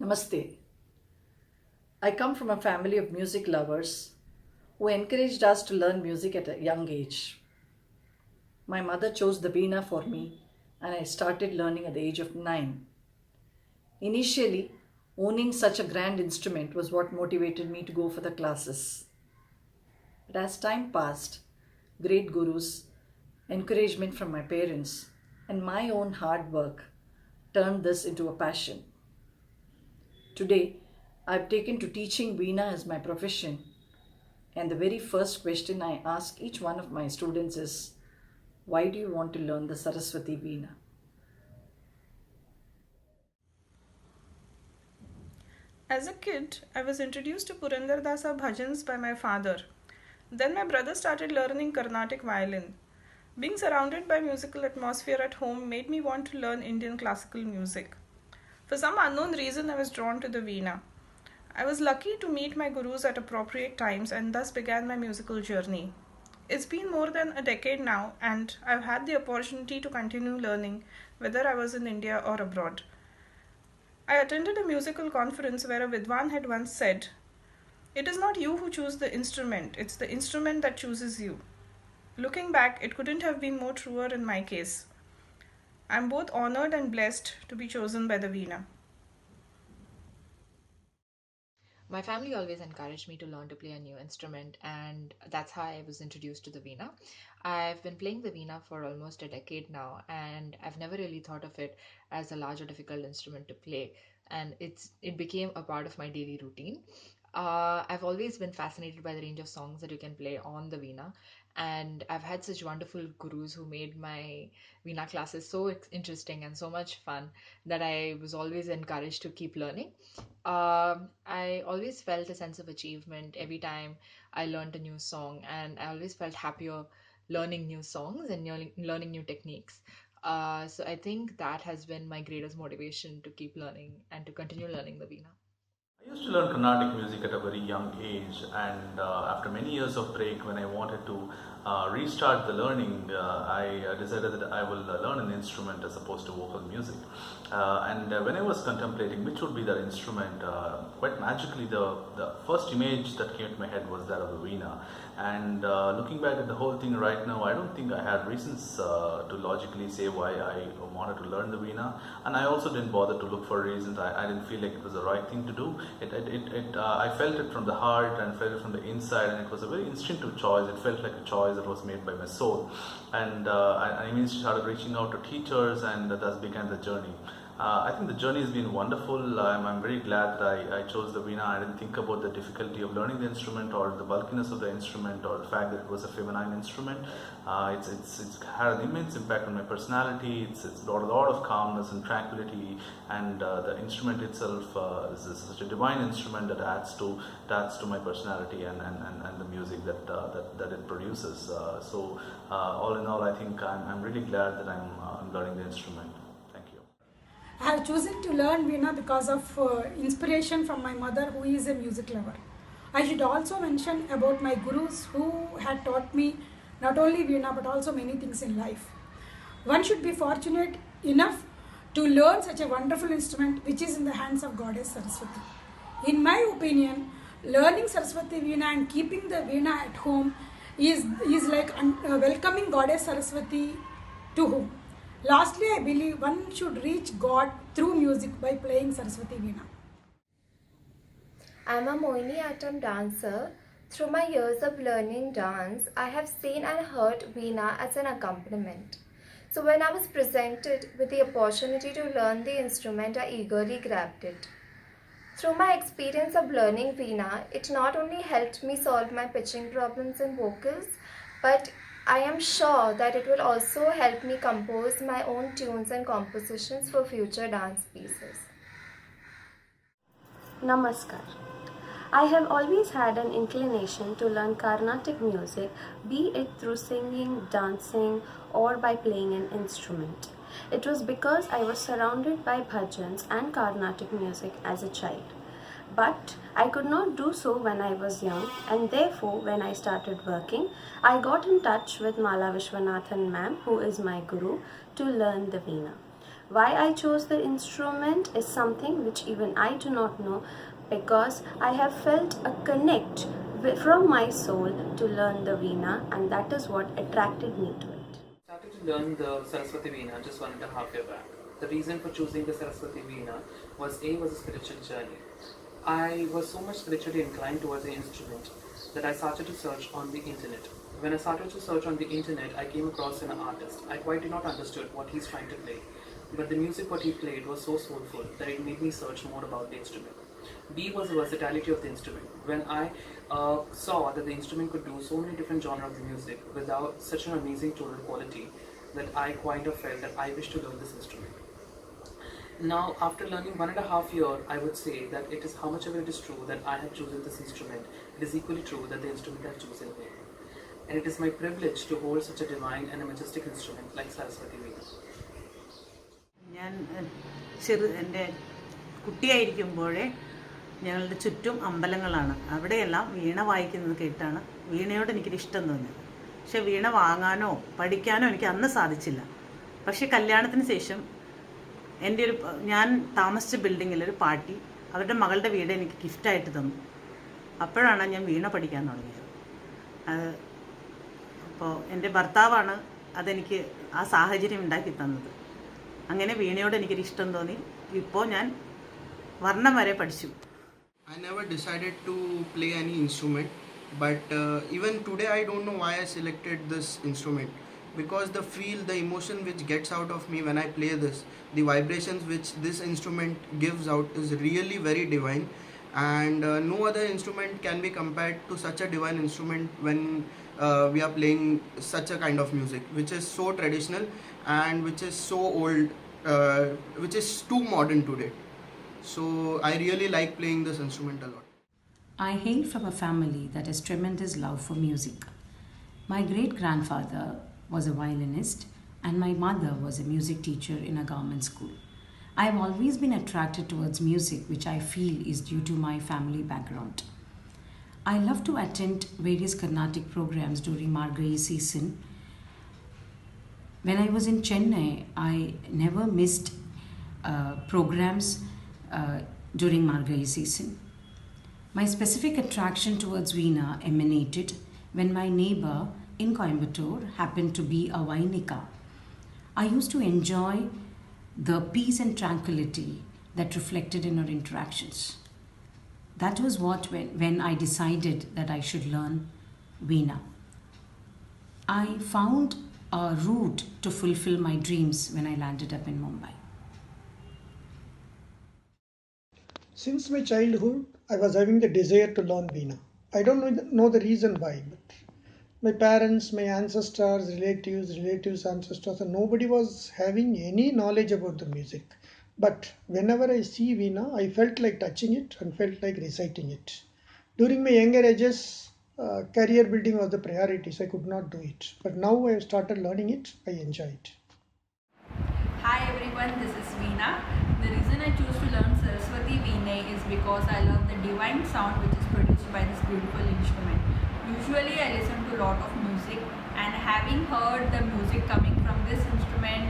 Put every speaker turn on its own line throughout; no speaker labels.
Namaste. I come from a family of music lovers who encouraged us to learn music at a young age. My mother chose the Veena for me and I started learning at the age of 9. Initially, owning such a grand instrument was what motivated me to go for the classes. But as time passed, great gurus, encouragement from my parents, and my own hard work turned this into a passion. Today, I've taken to teaching Veena as my profession, and the very first question I ask each one of my students is, why do you want to learn the Saraswathi Veena?
As a kid, I was introduced to Purandardasa bhajans by my father. Then my brother started learning Carnatic violin. Being surrounded by musical atmosphere at home made me want to learn Indian classical music. For some unknown reason, I was drawn to the Veena. I was lucky to meet my gurus at appropriate times and thus began my musical journey. It's been more than a decade now, and I've had the opportunity to continue learning, whether I was in India or abroad. I attended a musical conference where a Vidwan had once said, "It is not you who choose the instrument, it's the instrument that chooses you." Looking back, it couldn't have been more truer in my case. I'm both honored and blessed to be chosen by the Veena.
My family always encouraged me to learn to play a new instrument, and that's how I was introduced to the Veena. I've been playing the Veena for almost a decade now, and I've never really thought of it as a large or difficult instrument to play, and it became a part of my daily routine. I've always been fascinated by the range of songs that you can play on the Veena, and I've had such wonderful gurus who made my Veena classes so interesting and so much fun that I was always encouraged to keep learning. I always felt a sense of achievement every time I learned a new song, and I always felt happier learning new songs and learning new techniques. So I think that has been my greatest motivation to keep learning and to continue learning the Veena.
I used to learn Carnatic music at a very young age, and after many years of break, when I wanted to restart the learning, I decided that I will learn an instrument as opposed to vocal music. And when I was contemplating which would be that instrument, quite magically, the first image that came to my head was that of the Veena. And looking back at the whole thing right now, I don't think I had reasons to logically say why I wanted to learn the Veena, and I also didn't bother to look for reasons. I didn't feel like it was the right thing to do. I felt it from the heart and felt it from the inside, and it was a very instinctive choice. It felt like a choice that was made by my soul, and I immediately started reaching out to teachers, and thus began the journey. I think the journey has been wonderful. I'm very glad that I chose the Veena. I didn't think about the difficulty of learning the instrument or the bulkiness of the instrument or the fact that it was a feminine instrument. It's had an immense impact on my personality. It's brought a lot of calmness and tranquility, and the instrument itself is such a divine instrument that adds to my personality and the music that it produces. So all in all, I think I'm really glad that I'm learning the instrument. Thank you.
I have chosen to learn Veena because of inspiration from my mother, who is a music lover. I should also mention about my gurus who had taught me not only Veena but also many things in life. One should be fortunate enough to learn such a wonderful instrument which is in the hands of Goddess Saraswati. In my opinion, learning Saraswati Veena and keeping the Veena at home is like welcoming Goddess Saraswati to home. Lastly, I believe one should reach God through music by playing Saraswati Veena.
I'm a Mohiniyattam dancer. Through my years of learning dance, I have seen and heard Veena as an accompaniment. So when I was presented with the opportunity to learn the instrument, I eagerly grabbed it. Through my experience of learning Veena, it not only helped me solve my pitching problems in vocals, but I am sure that it will also help me compose my own tunes and compositions for future dance pieces.
Namaskar. I have always had an inclination to learn Carnatic music, be it through singing, dancing, or by playing an instrument. It was because I was surrounded by bhajans and Carnatic music as a child. But I could not do so when I was young, and therefore when I started working, I got in touch with Mala Viswanathan ma'am, who is my guru, to learn the Veena. Why I chose the instrument is something which even I do not know, because I have felt a connect from my soul to learn the Veena, and that is what attracted me to it.
I started to learn the Saraswathi Veena just 1.5 years back. The reason for choosing the Saraswathi Veena was a spiritual journey. I was so much spiritually inclined towards the instrument that I started to search on the internet. When I started to search on the internet, I came across an artist. I quite did not understood what he's trying to play, but the music what he played was so soulful that it made me search more about the instrument. B was the versatility of the instrument. When I saw that the instrument could do so many different genres of the music without such an amazing total quality, that I kind of felt that I wish to learn this instrument. Now, after learning 1.5 years, I would say that it is how much of it is true that I have chosen this instrument. It is equally true that the instrument I have chosen me. And it is my privilege to hold such a divine and a majestic instrument like Saraswathi Veena.
ഞാൻ എൻ്റെ കുട്ടിയായിരിക്കുമ്പോഴേ ഞങ്ങളുടെ ചുറ്റും അമ്പലങ്ങളാണ്. അവിടെയെല്ലാം വീണ വായിക്കുന്നത് കേട്ടാണ് വീണയോട് എനിക്കൊരു ഇഷ്ടം തോന്നിയത്. പക്ഷെ വീണ വാങ്ങാനോ പഠിക്കാനോ എനിക്ക് അന്ന് സാധിച്ചില്ല. പക്ഷെ കല്യാണത്തിന് ശേഷം ഞാൻ താമസിച്ച ബിൽഡിങ്ങിൽ ഒരു പാർട്ടി അവരുടെ മകളുടെ വീട് എനിക്ക് ഗിഫ്റ്റായിട്ട് തന്നു. അപ്പോഴാണ് ഞാൻ വീണ പഠിക്കാൻ തുടങ്ങിയത്. അപ്പോൾ എൻ്റെ ഭർത്താവാണ് അതെനിക്ക് ആ സാഹചര്യം ഉണ്ടാക്കി തന്നത്. അങ്ങനെ വീണയോട് എനിക്കൊരു ഇഷ്ടം തോന്നി. ഇപ്പോൾ ഞാൻ വർണ്ണം വരെ പഠിച്ചു.
I never decided to play any instrument, but even today I don't know why I selected this instrument, because the feel, the emotion which gets out of me when I play this, the vibrations which this instrument gives out is really very divine, and no other instrument can be compared to such a divine instrument when we are playing such a kind of music which is so traditional and which is so old, which is too modern today. So I really like playing this instrument a lot.
I hail from a family that has tremendous love for music. My great-grandfather was a violinist and my mother was a music teacher in a government school. I have always been attracted towards music, which I feel is due to my family background. I love to attend various Carnatic programs during Margazhi season. When I was in Chennai, I never missed programs during Margazhi season. My specific attraction towards Veena emanated when my neighbor in Coimbatore happened to be a Vainika. I used to enjoy the peace and tranquility that reflected in our interactions. That was when I decided that I should learn Veena. I found a route to fulfill my dreams when I landed up in Mumbai.
Since my childhood, I was having the desire to learn Veena. I don't know the reason why, but my parents, my ancestors, relatives, ancestors, and nobody was having any knowledge about the music. But whenever I see Veena, I felt like touching it and felt like reciting it. During my younger ages, career building was the priority, so I could not do it. But now I have started learning it, I enjoy it.
Hi everyone, this is Veena. The reason I choose to learn Saraswathi Veena is because I love the divine sound which is produced by this beautiful instrument. Usually I listen to a lot of music, and having heard the music coming from this instrument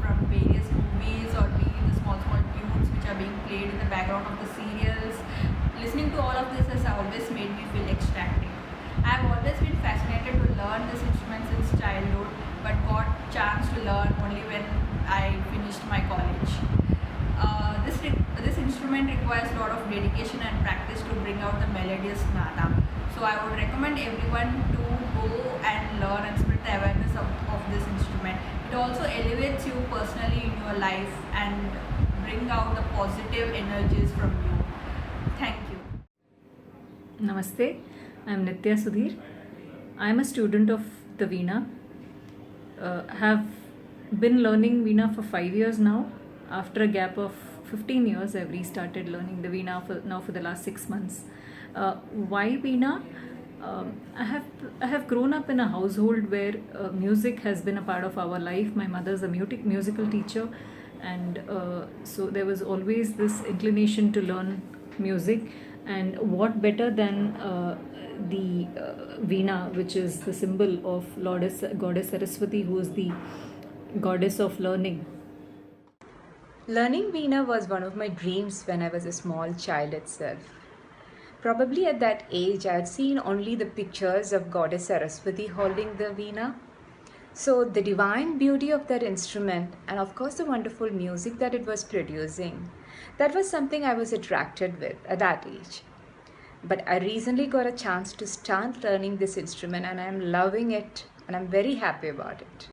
from various movies or maybe the small tunes which are being played in the background of the serials, listening to all of this has always made me feel ecstatic. I have always been fascinated to learn this instrument since childhood, but got chance to learn only when I finished my college. This instrument requires a lot of dedication and practice to bring out the melodious nada. So I would recommend everyone to go and learn and spread the awareness of this instrument. It also elevates you personally in your life and bring out the positive energies from you. Thank you.
Namaste, I am Nithya Sudhir. I am a student of the Veena. Have been learning Veena for 5 years now. After a gap of 15 years, I have restarted learning the Veena for the last 6 months. Why Veena? I have grown up in a household where music has been a part of our life. My mother is a musical teacher, and so there was always this inclination to learn music. And what better than the Veena, which is the symbol of Goddess Saraswati, who is the goddess of learning.
Learning Veena was one of my dreams when I was a small child itself. Probably at that age, I had seen only the pictures of Goddess Saraswati holding the Veena. So, the divine beauty of that instrument, and of course, the wonderful music that it was producing, that was something I was attracted with at that age. But I recently got a chance to start learning this instrument, and I'm loving it, and I'm very happy about it.